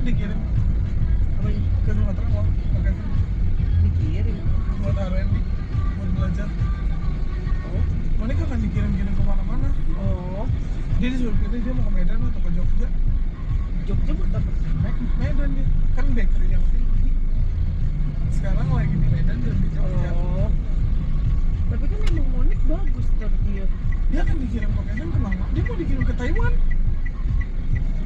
dikirim Apa ya? ke Sumatera mau pakai Dikirim. buat R&D buat belajar. Oh. Monica kan dikirim-kirim kemana-mana. Oh. Dia disuruh pilih dia mau ke Medan atau ke Jogja. Jogja buat apa? Medan dia kan bakery yang tinggi. Sekarang lagi di Medan dan di Jogja. Oh. Tapi kan emang Monik bagus ntar dia. Dia kan dikirim ke Medan ke mana? Dia mau dikirim ke Taiwan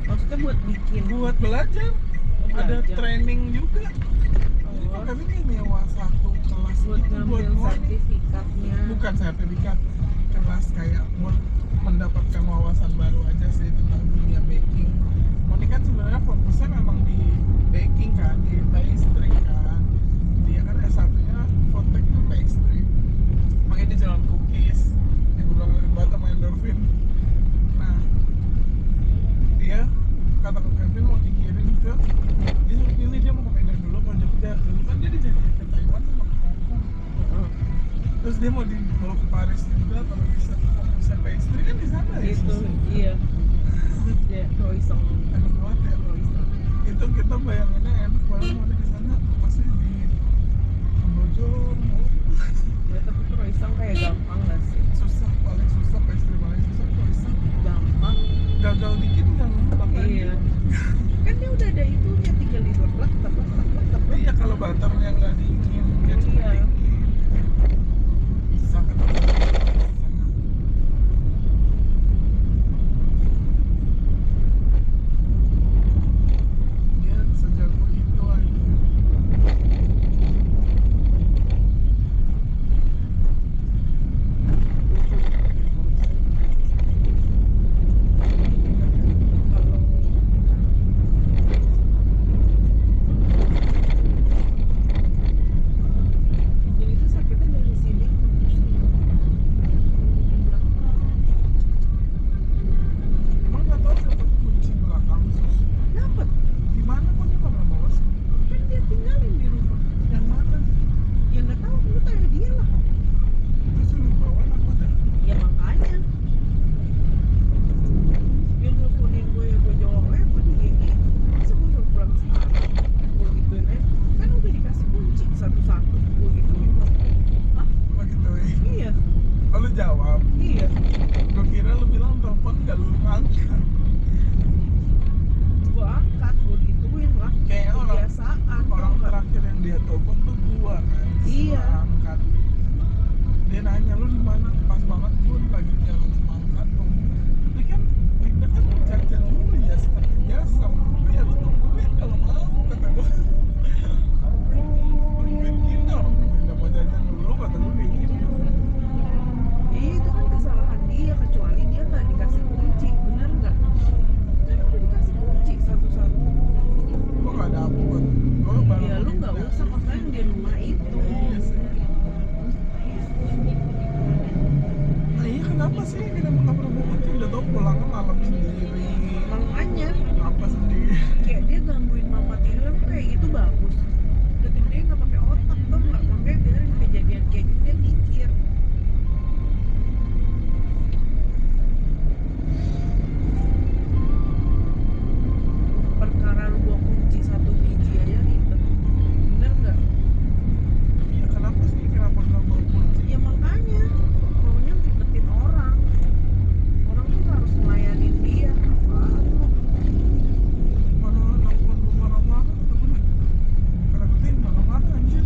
Maksudnya buat bikin. buat belajar. Oh, Ada belajar. training juga. Jadi Oh. Kak Kevin kayak nyewa satu kelas Buat gitu ngambil Monik. sertifikatnya. Bukan sertifikat, kelas kayak buat mendapatkan wawasan baru aja sih tentang dunia baking. Monik kan sebenarnya fokusnya memang di baking kan, di pastry kan. Dia kan S1-nya food tech tuh pastry. Makanya dia jualan cookies yang gue bilang mirip banget sama endorphin. Nah, dia kata ke Kevin mau dikirim ke, dia suruh pilih dia mau ke Medan dulu mau Jogja. Dulu kan dia dijadiin ke Taiwan sama ke Hong Kong. Heeh. Terus dia mau dibawa ke Paris juga kalau bisa fokusnya pastry kan di sana ya. Gitu, iya. Ya, croissant. Enak banget ya. Croissant. Itu kita bayanginnya enak banget mau di sana masih di Kamboja mau Ya, tapi croissant kayak gampang gak sih? susah, paling susah pastry paling susah croissant. Gampang. Gagal dikit nggak ngembang kan? Iya. Kan dia udah ada itunya, tinggal dileplak, teplak. Iya kalau butternya nggak dingin dia cuma Iya. dingin bisa kan di sana. Dia sejago itu aja. Jadi itu sakitnya dari sini. Emang nggak tahu dapat kunci belakang sus. Dapat. Gimana kok dia nggak pernah bawa sih? Kan dia tinggalin di rumah. Yang mana? Ya nggak tahu, lu tanya dia lah. Terus lu bawa apa dah? Ya makanya. Dia nelfonin gue ya gue jawab, gue diginiin. Masa gue suruh pulang sekarang? Gue gituin kan udah dikasih kunci satu-satu. Gue gituin. Hah? Apa gitu ya? Iya. Oh, lu jawab. Iya. Gue kira lu bilang telepon nggak lu angkat. Gue angkat, gue gituin lah. Kayak Kebiasaan. orang tau nggak? terakhir yang dia telepon tuh gua kan. Iya. Gua angkat. Dia nanya lu di mana? Pas banget gua lagi di jalan Semangka tuh. Tapi kan Linda kan jajan dulu ya seperti biasa. Ya lu tungguin kalau mau kata gua. Tungguin kita orang Linda mau jajan dulu kata gua kayak gitu. Iya, itu kan kesalahan dia, kecuali dia nggak dikasih kunci, bener nggak? Kan udah dikasih kunci satu-satu. Gua nggak dapet. Gua baru Ya lu nggak pindah. usah makanya di rumah itu. Iya sih. Nah iya kenapa sih kenapa nggak pernah bawa kunci? Udah tau pulangnya malam sendiri. Makanya Apa sendiri? kayak dia gangguin mama tidur kayak gitu bagus. Udah gede nggak pakai otak tuh nggak, makanya biarin kejadian kayak gitu dia mikir. Perkara lu bawa kunci satu biji aja ribet, bener nggak? Iya kenapa sih kenapa nggak bawa kunci? Ya makanya maunya ribetin orang. Orang tuh harus ngelayanin dia. Apaan lu? Mana nelfon gue marah-marah kata gue nih. Karena gue tuh marah-marah anjir.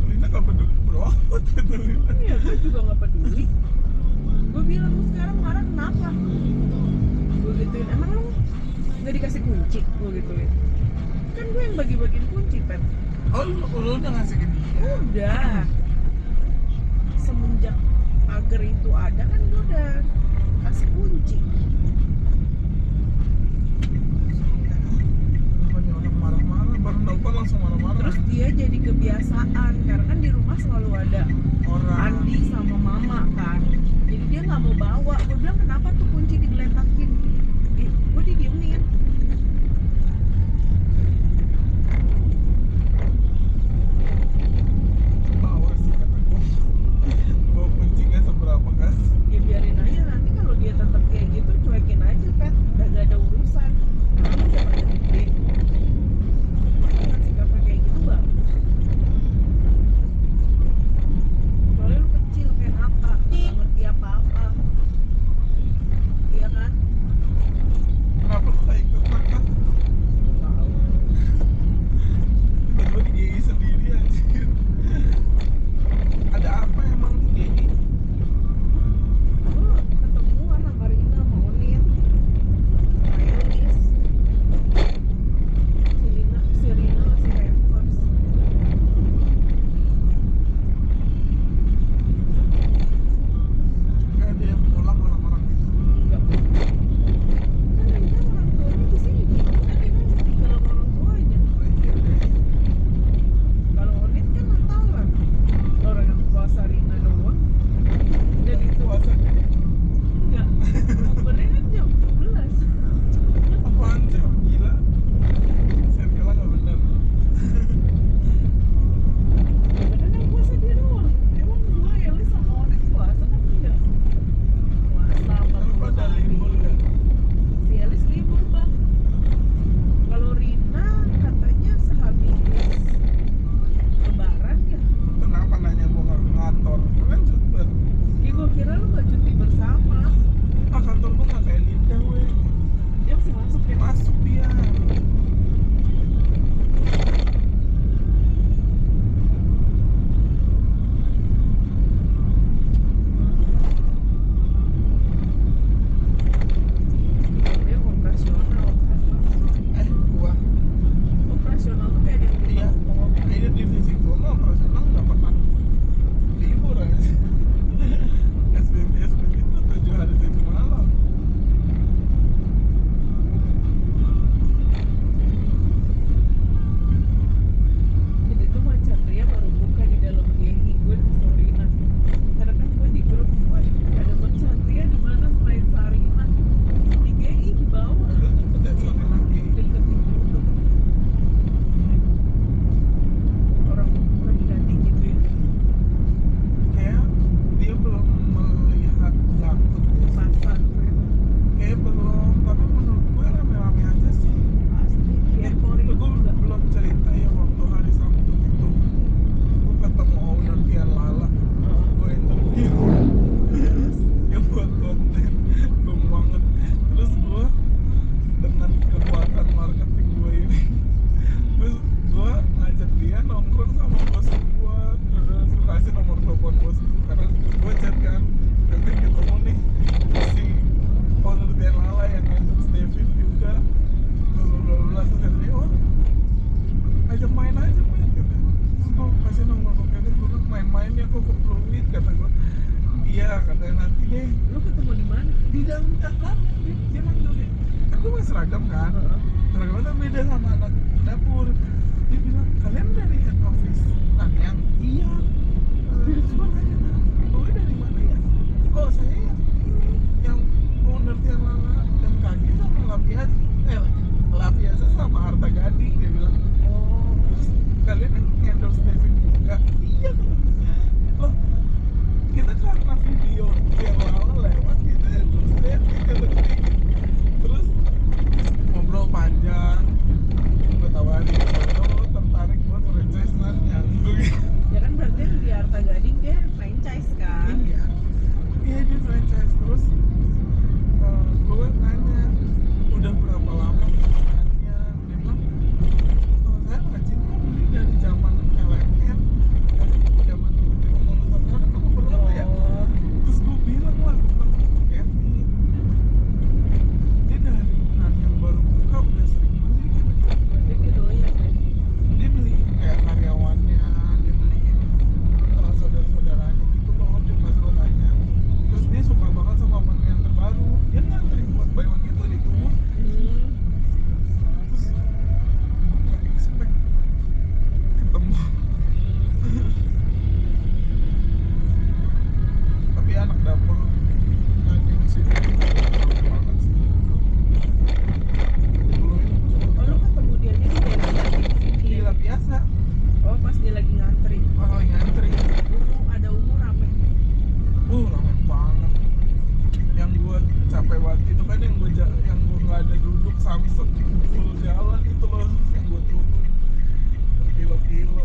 Lina nggak peduli bro amat kata Lina. Iya, gue juga nggak peduli. Gue bilang lu sekarang marah kenapa? Gue gituin, emang lu nggak dikasih kunci? Gue gituin. Kan gue yang bagi-bagiin kunci, Pet. Oh lu udah ngasih ke dia? Udah. Semenjak pagar itu ada kan gue udah kasih kunci. Kenapa nih orang marah-marah? Baru nelfon langsung marah-marah. Terus dia jadi kebiasaan karena kan di rumah selalu ada orang Andi sama Mama kan. Jadi dia nggak mau bawa. Gue bilang kenapa tuh kunci digeletakin? Gue didiemin. bawa sih kata gue. Bawa kunci nggak seberapa kan? Ya biarin aja, nanti kalau dia tetap kayak gitu cuekin aja, Pet. Gak ada urusan. Karena udah pada gede. iya katanya nanti deh Lu ketemu di mana? di dalam dalam dia manggil deh kan gue pakai seragam kan seragamnya tuh beda sama anak dapur dia bilang kalian dari head office Nanyang iya terus gue nanya gue dari mana ya oh saya yang ini yang owner yang Lala dan Kagi sama Lapiasa sama Harta Gading dia bilang Oh, terus kalian yang endorse Devin juga iya katanya loh kita karena video yang Lala lewat kita endorse Devin katanya terus ngobrol panjang gue tawarin kalau lo tertarik buat franchise Nanyang gue gitu ya kan berarti yang di Arta Gading dia franchise kan? iya iya dia franchise terus gue nanya udah berapa lama perusahaannya dia bilang saya rajin kok beli dari zaman LMN dari zaman lulusan sekarang kamu berapa ya Oh, terus gue bilang lah Kevin dia dari Nanyang baru buka udah sering beli katanya berarti dia doyan kan? dia beli kayak karyawannya dia beli saudara-saudaranya gitu loh dia pas gue tanya terus dia suka banget sama menu yang terbaru dia ngantri buat buy one get one itu terus gue gak expect ketemu tapi anak dapur nanya di sini banget sih dulu Oh, lu ketemu dia di di daerah biasa Oh, pas dia lagi ngantri. kalau ngantri Ada umur rame. rame banget yang gue capek banget itu kan yang gue nggak ada duduk samsek full jalan itu loh yang gue turun berkilo-kilo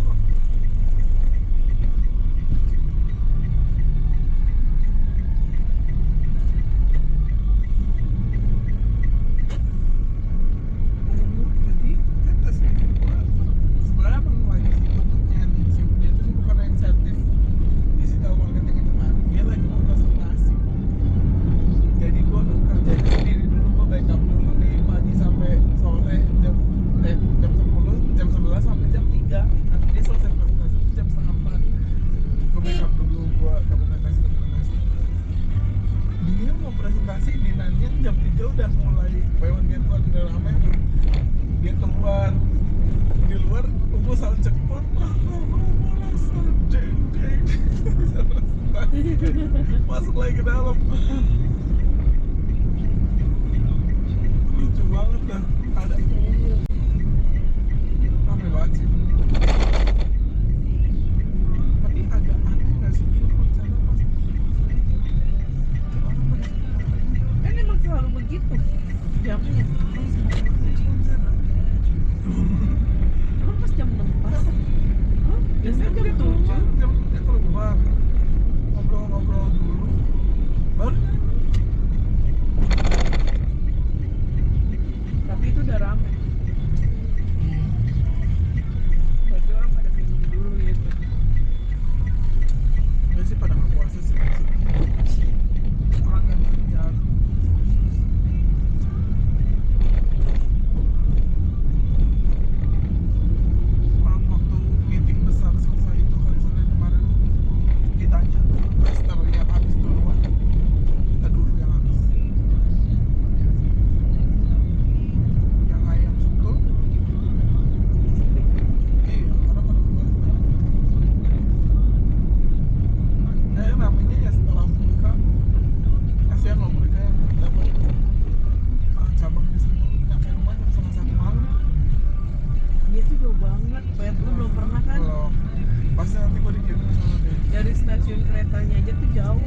jadi kan tes ini gue sebenarnya emang lagi bentuknya di sini dia tuh bukan insentif digital marketing itu kan dia lagi mau presentasi jadi gue kerjain sendiri dulu gue backup dulu nih pagi sampai sore jam 10 jam 11 sampai jam 3 nanti dia selesai presentasi itu jam setengah 4 gue backup dulu gue dokumentasi dia mau presentasi di Nanyang jam 3 udah mulai buy one get one udah rame tuh dia keluar di luar gue soundcheck pun masuk lagi ke dalam lucu banget dah ada rame banget sih tapi agak aneh nggak sih ini konsernya pas orang pada Kan emang selalu begitu jamnya. konser Emang pas jam 6 pas? Hah? Biasanya jam 7. jam dia keluar ngobrol-ngobrol dulu baru nyanyi. Tapi itu udah rame. Berarti orang pada minum dulu gitu. Dia sih pada nggak puasa sih orang yang kerja orang waktu meeting besar selesai itu hari Senin kemarin ditanya tester yang habis duluan kita dulu yang habis yang ayam soto iya orang pada duluan namanya ya setelah buka kasihan loh mereka yang dapat cabang di sini nyampe rumah jam 1:30 malam Dia tuh jauh banget, Pet. Lu belum pernah kan? belum pasti nanti gue dikirim ke sana deh Dari stasiun keretanya aja tuh jauh.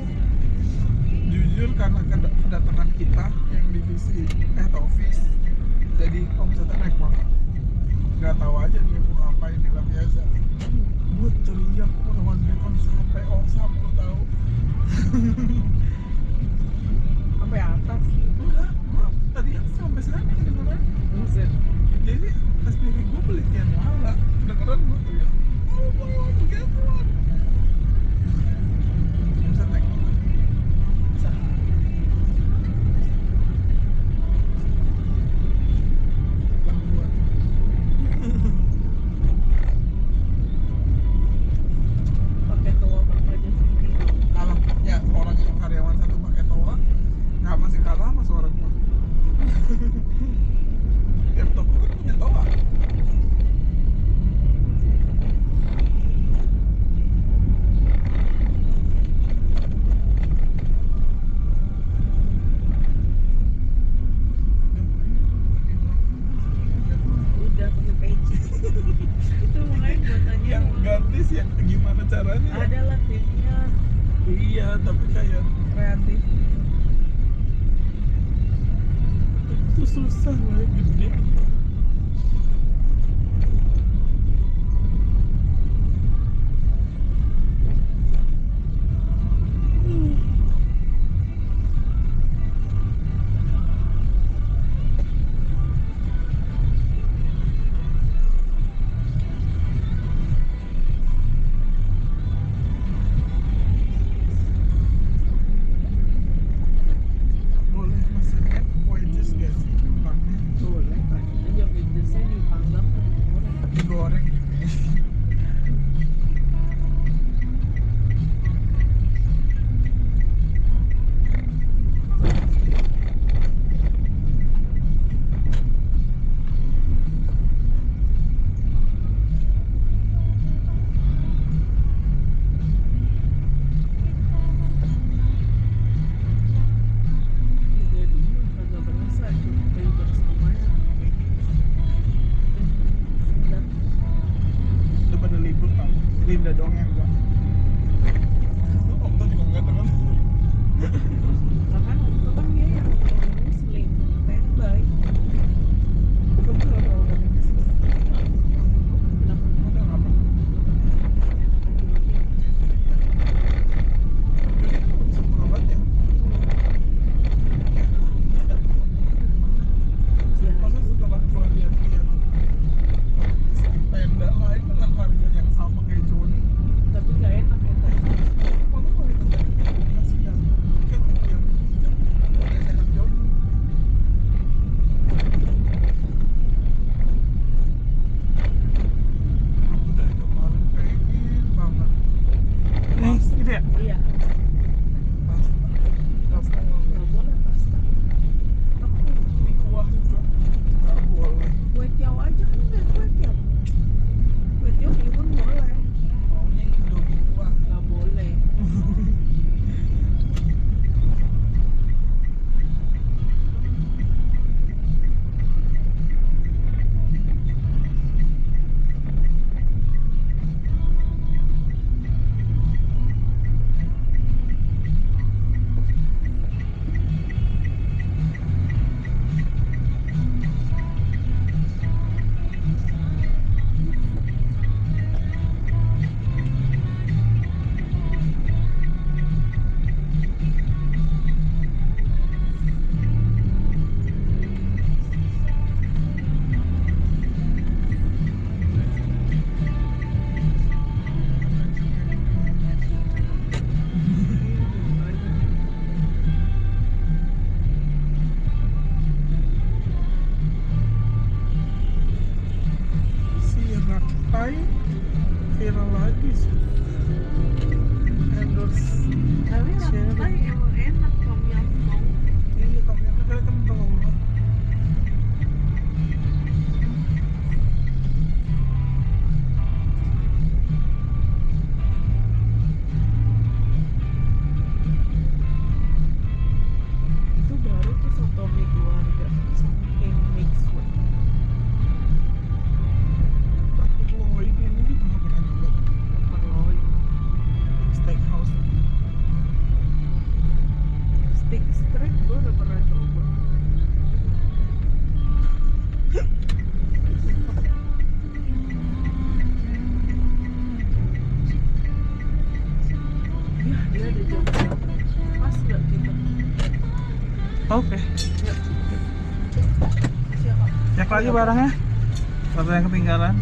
jujur karena kedatangan kita yang divisi head office jadi omsetnya naik banget nggak tahu aja dia mau ngapain di La Piazza gue teriak lawan Gekon sampai osam lo tahu Sampai atas. enggak gue tadi sampai sana kedengeran Buset. jadi SPG gue beli yang Lala kedengeran gue teriak oh Gekon omset naik banget sehari lah buat artis yang gimana caranya? Ada lah tipnya, Iya, tapi kayak kreatif. itu susah loh, gede. Boleh maksudnya wedges gak sih kentangnya? Boleh tanya aja wedgesnya dipanggang atau digoreng. Digoreng gitu ya. Jadi kagak berasa cuma kayak bersamanya. Udah. Udah pada libur kan? Linda doang yang enggak. Okta juga enggak teman. Bahkan waktu kan dia yang muslim standby. Kamu nggak tahu kan? Kenapa? Udah apa? Jadi itu semua obat ya? Ada. Ya, Masa setelah gua lihat-lihat sepeda lain dengan harga yang sama kayak Joni, tapi nggak enak ya Teh. mana boleh kasih yang kan yang sehat Joni. Aku dari kemarin pengen banget. Nih, gitu ya? Iya, Pasta. nggak boleh pasta. Aku Mie kuah juga nggak boleh. kue tiaw aja kan nggak kue tiaw. Kue tiaw bihun boleh, Maunya Indomie kuah. nggak boleh. Si Raktai viral lagi sih. Endorse. Tapi Raktai emang enak tom yum mau. Iya, tapi yang ada kan telur. Itu baru tuh soto mie keluarga something mixed with. Tapi Lloyd ini juga nggak pernah nyoba. Perloy, Steakhouse. stick strip gue udah pernah coba. Ya dia ada jam berapa? Pas nggak kita? Oke. Yuk. Siapa? Cek lagi barangnya. Ada yang ketinggalan.